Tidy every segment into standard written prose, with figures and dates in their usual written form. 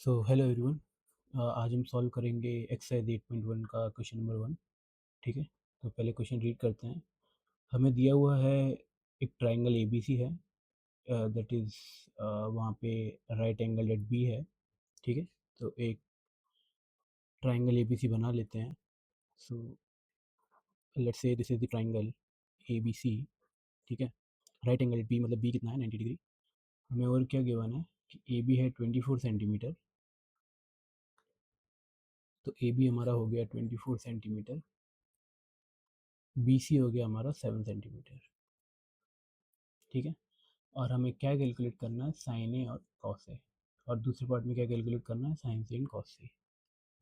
So hello everyone. आज हम solve करेंगे एक्सरसाइज 8.1 का क्वेश्चन नंबर 1। ठीक है, तो पहले क्वेश्चन रीड करते हैं। हमें दिया हुआ है एक ट्राइंगल ए बी सी है, दैट इज़ वहाँ पे राइट एंगल एट बी है। ठीक है, तो एक ट्राइंगल ए बी सी बना लेते हैं। So let's say this is the triangle A B C. ठीक है, राइट एंगल एट बी मतलब बी कितना है 90 डिग्री। हमें और क्या गिवन है कि ए बी है 24 सेंटीमीटर, तो ए बी हमारा हो गया 24 सेंटीमीटर, बी सी हो गया हमारा 7 सेंटीमीटर। ठीक है, और हमें क्या कैलकुलेट करना है, साइन ए और कॉस ए। और दूसरे पार्ट में क्या कैलकुलेट करना है, साइन सी एंड कॉस सी।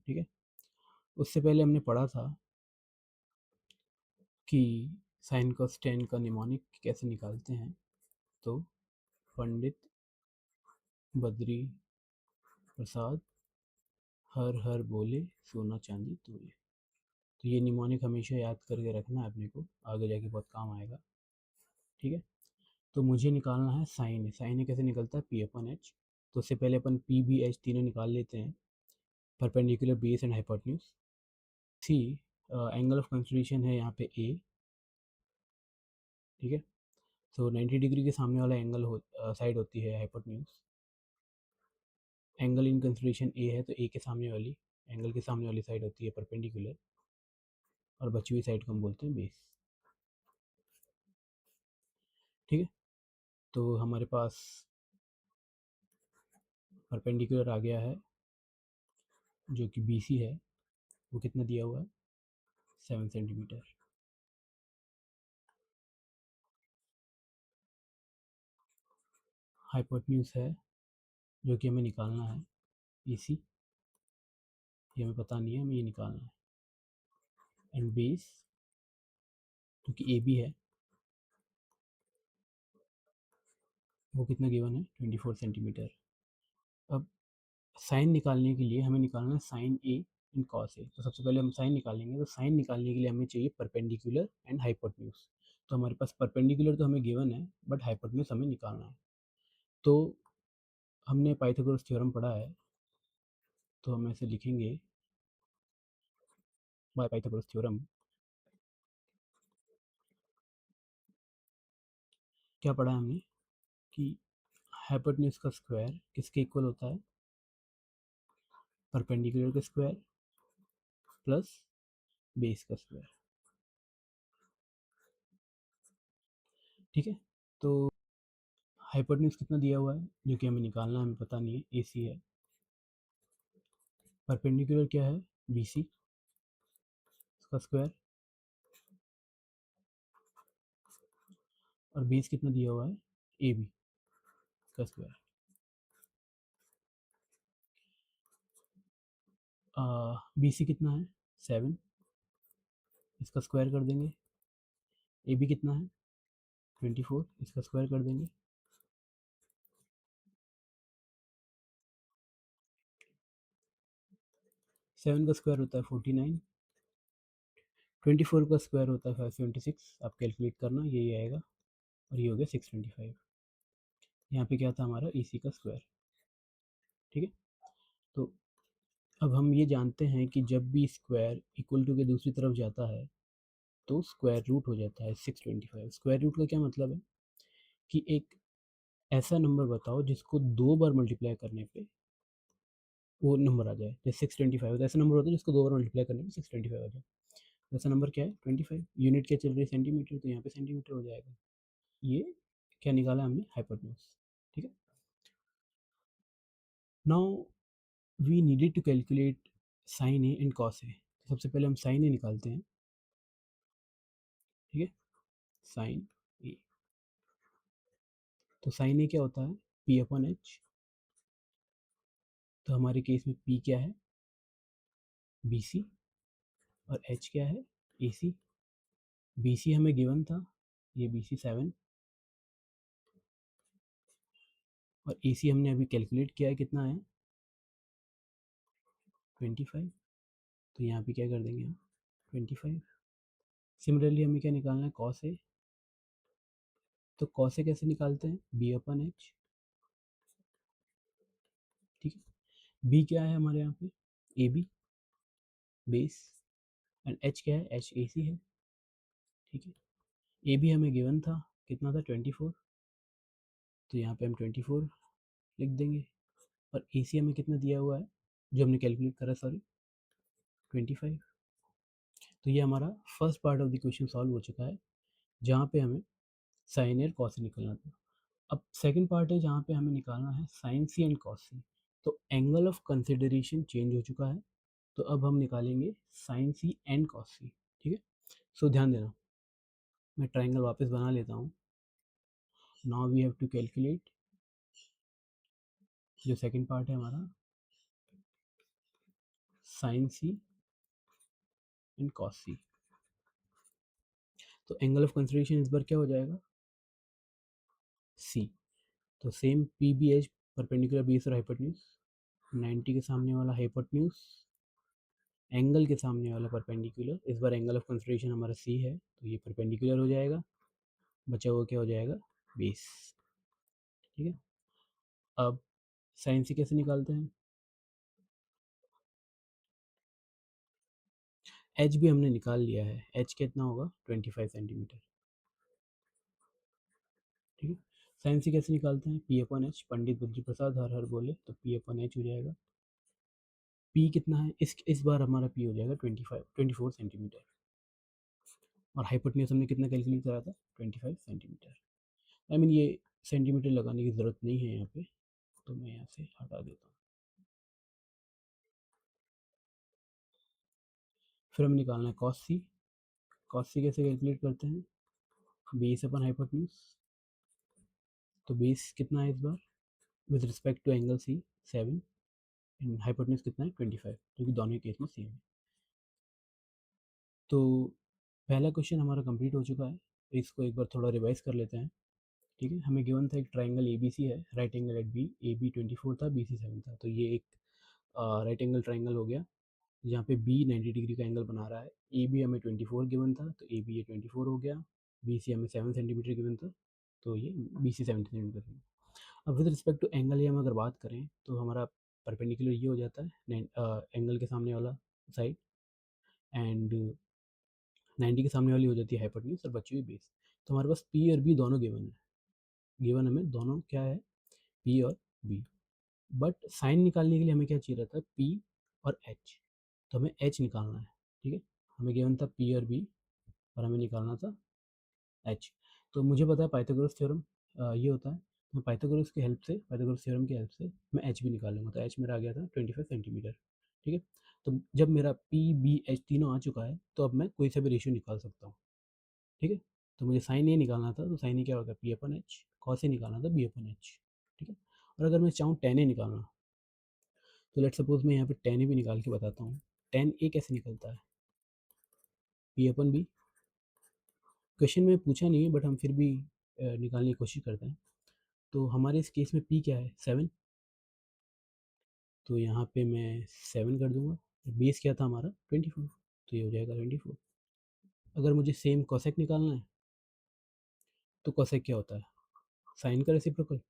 ठीक है, उससे पहले हमने पढ़ा था कि साइन कॉस टेन का निमोनिक कैसे निकालते हैं। तो पंडित बद्री प्रसाद हर हर बोले सोना चांदी तोले। तो ये निमोनिक हमेशा याद करके रखना है अपने को, आगे जाके बहुत काम आएगा। ठीक है, तो मुझे निकालना है साइन ए। साइन ए कैसे निकलता है, पी अपन एच। तो उससे पहले अपन पी बी एच तीनों निकाल लेते हैं, perpendicular base and hypotenuse. C angle of consideration है यहाँ पे ए। ठीक है, तो 90 डिग्री के सामने वाला एंगल साइड होती है हाइपोटेन्यूज। एंगल इन कंसिडरेशन ए है, तो ए के सामने वाली एंगल के सामने वाली साइड होती है परपेंडिकुलर, और बची हुई साइड को हम बोलते हैं बेस। ठीक है, तो हमारे पास परपेंडिकुलर आ गया है जो कि बी सी है, वो कितना दिया हुआ है 7 सेंटीमीटर। हाइपोटेन्यूज है जो कि हमें निकालना है ई सी, ये हमें पता नहीं है, हमें ये निकालना है। एंड बेस क्योंकि ए बी है, वो कितना गिवन है 24 सेंटीमीटर। अब साइन निकालने के लिए हमें निकालना है साइन ए एंड कॉस ए। तो सबसे पहले हम साइन निकालेंगे, तो साइन निकालने के लिए हमें चाहिए परपेंडिकुलर एंड हाइपोटेन्यूज। तो हमारे पास परपेंडिकुलर तो हमें गिवन है, बट हाइपोटेन्यूज हमें निकालना है। तो हमने पाइथागोरस थ्योरम पढ़ा है, तो हम ऐसे लिखेंगे, बाय पाइथागोरस थ्योरम क्या पढ़ा है हमने कि हाइपोटेन्यूज का स्क्वायर किसके इक्वल होता है, परपेंडिकुलर का स्क्वायर प्लस बेस का स्क्वायर। ठीक है, तो हाइपोटेन्यूज कितना दिया हुआ है जो कि हमें निकालना है, हमें पता नहीं है, ए सी है। परपेंडिकुलर क्या है, बी सी, उसका स्क्वायर, और बेस कितना दिया हुआ है, ए बी का स्क्वायर। बी सी कितना है 7, इसका स्क्वायर कर देंगे। ए बी कितना है 24, इसका स्क्वायर कर देंगे। सेवन का स्क्वायर होता है 49, 24 का स्क्वायर होता है 576। आप कैलकुलेट करना, यही आएगा, और ये हो गया 625। यहाँ पे क्या था हमारा, ए सी का स्क्वायर। ठीक है, तो अब हम ये जानते हैं कि जब भी स्क्वायर इक्वल टू के दूसरी तरफ जाता है तो स्क्वायर रूट हो जाता है 625। स्क्वायर रूट का क्या मतलब है कि एक ऐसा नंबर बताओ जिसको 2 बार मल्टीप्लाई करने पे वो नंबर आ जाए। जैसे 625 होता है, ऐसा नंबर होता है जिसको 2 बार मल्टीप्लाई करने पे 625 आ जाए। वैसा नंबर क्या है 25। यूनिट क्या चल रही है, सेंटीमीटर, तो यहाँ पे सेंटीमीटर हो जाएगा। ये क्या निकाला हमने, हाइपोटेन्यूज। ठीक है, now we needed to calculate sine A and cos A. सबसे पहले हम साइन ए निकालते हैं। ठीक है, साइन ए, तो साइन ए क्या होता है, पी अपॉन एच। तो हमारे केस में पी क्या है, बी सी, और एच क्या है, ए सी। बी सी हमें गिवन था, ये बी सी 7, और ए सी हमने अभी कैलकुलेट किया है, कितना है 25। तो यहाँ पे क्या कर देंगे हम 25। सिमिलरली हमें क्या निकालना है, कॉस ए। तो कॉस ए कैसे निकालते हैं, बी अपन एच। ठीक है, बी क्या है हमारे यहाँ पे, A B base, and H क्या है, एच ए सी है, ठीक है। ए बी हमें गिवन था, कितना था 24, तो यहाँ पे हम 24 लिख देंगे, और ए सी हमें कितना दिया हुआ है, जो हमने कैलकुलेट करा, सॉरी 25। तो ये हमारा first part of the question solve हो चुका है, जहाँ पे हमें साइन एयर कॉस निकलना था। अब सेकंड पार्ट है जहाँ पे हमें निकालना है sign C and cos C. तो एंगल ऑफ कंसिडरेशन चेंज हो चुका है, तो अब हम निकालेंगे साइन सी एंड कॉस सी, ठीक है। सो ध्यान देना, मैं ट्राइंगल वापस बना लेता हूँ। Now we have to calculate जो सेकंड पार्ट है हमारा, sine C and cos C. तो एंगल ऑफ कंसिडरेशन इस बार क्या हो जाएगा, सी। तो same P B H, perpendicular base और हाइपोटेन्यूज, 90 के सामने वाला हाइपोटेन्यूज, एंगल के सामने वाला परपेंडिकुलर। इस बार एंगल ऑफ कंसिडरेशन हमारा सी है, तो ये परपेंडिकुलर हो जाएगा, बचा हुआ क्या हो जाएगा, बेस, ठीक है। अब साइन सी कैसे निकालते हैं, एच भी हमने निकाल लिया है, एच कितना होगा 25 सेंटीमीटर, ठीक है। साइन सी कैसे निकालते हैं, पी अपॉन एच, पंडित बुद्धि प्रसाद हर हर बोले, तो पी अपॉन एच हो जाएगा। पी कितना है, इस बार हमारा पी हो जाएगा 24 सेंटीमीटर, और हाइपोटेन्यूज हमने कितना कैलकुलेट करा था, 25 सेंटीमीटर। आई मीन ये सेंटीमीटर लगाने की ज़रूरत नहीं है यहाँ पे, तो मैं यहाँ से हटा देता हूँ। फिर हमें निकालना है कॉस सी। कॉस सी कैसे कैलकुलेट करते हैं, बेस अपन हाइपोटेन्यूज, तो बेस कितना है इस बार with respect to angle C, 7, and hypotenuse कितना है 25, क्योंकि दोनों केस में सेम है। तो पहला क्वेश्चन हमारा कंप्लीट हो चुका है, इसको एक बार थोड़ा रिवाइज कर लेते हैं, ठीक है। हमें गिवन था एक ट्राइंगल ए बी सी है, right angle at B, A B 24 था, बी सी 7 था, तो ये एक राइट एंगल ट्राइंगल हो गया, जहाँ पे बी 90 डिग्री का एंगल बना रहा है। ए बी हमें 24 गिवन था, तो ए बी ये 24 हो गया। बी सी हमें 7 सेंटीमीटर गिवन था, तो ये बी सी 7 सेंटीमीटर। अब विद रिस्पेक्ट टू एंगल ये हम अगर बात करें, तो हमारा परपेंडिकुलर ये हो जाता है एंगल के सामने वाला साइड, एंड 90 के सामने वाली हो जाती है हाइपोटेन्यूज, और बची हुई बेस। तो हमारे पास पी और बी दोनों गिवन है, गिवन हमें दोनों क्या है, पी और बी। बट साइन निकालने के लिए हमें क्या चाहिए रहता है, पी और एच, तो हमें एच निकालना है, ठीक है। हमें गिवन था पी और बी, और हमें निकालना था एच। तो मुझे पता है पाइथागोरस थ्योरम ये होता है, मैं पाइथागोरस की हेल्प से, पाइथागोरस थ्योरम की हेल्प से मैं एच भी निकाल लूँगा। तो एच मेरा आ गया था 25 सेंटीमीटर, ठीक है। तो जब मेरा पी बी एच तीनों आ चुका है, तो अब मैं कोई सा भी रेशियो निकाल सकता हूँ, ठीक है। तो मुझे साइन ए निकालना था, तो साइन ए क्या होगा, P upon H. Cos A निकालना था, बी अपन एच, ठीक है। और अगर मैं चाहूँ टेन ए निकालना, तो लेट सपोज मैं यहाँ पे टेन ए भी निकाल के बताता हूँ। टेन ए कैसे निकलता है, पी अपन बी। क्वेश्चन में पूछा नहीं है, बट हम फिर भी निकालने की कोशिश करते हैं। तो हमारे इस केस में पी क्या है, 7, तो यहाँ पे मैं 7 कर दूंगा। बेस क्या था हमारा 24, तो ये हो जाएगा 24। अगर मुझे सेम कोसेक निकालना है, तो कोसेक क्या होता है, साइन का रेसिप्रोकल,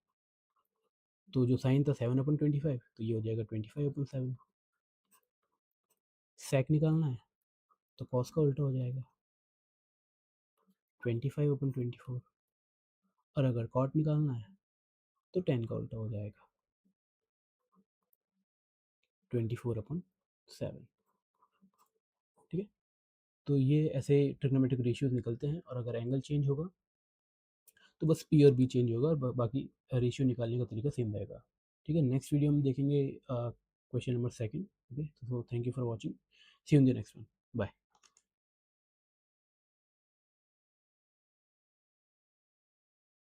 तो जो साइन था 7/25, तो ये हो जाएगा 25/7। सेक निकालना है, तो कॉस का उल्टा हो जाएगा 25/24। और अगर कॉट निकालना है, तो 10 का उल्टा हो जाएगा 24/7, ठीक है। तो ये ऐसे ट्रिग्नोमेट्रिक रेशियोज निकलते हैं, और अगर एंगल चेंज होगा, तो बस पी और बी चेंज होगा, और बाकी रेशियो निकालने का तरीका सेम रहेगा, ठीक है। नेक्स्ट वीडियो में देखेंगे क्वेश्चन नंबर सेकंड, ओके। तो thank you for watching, see you in the next one, bye.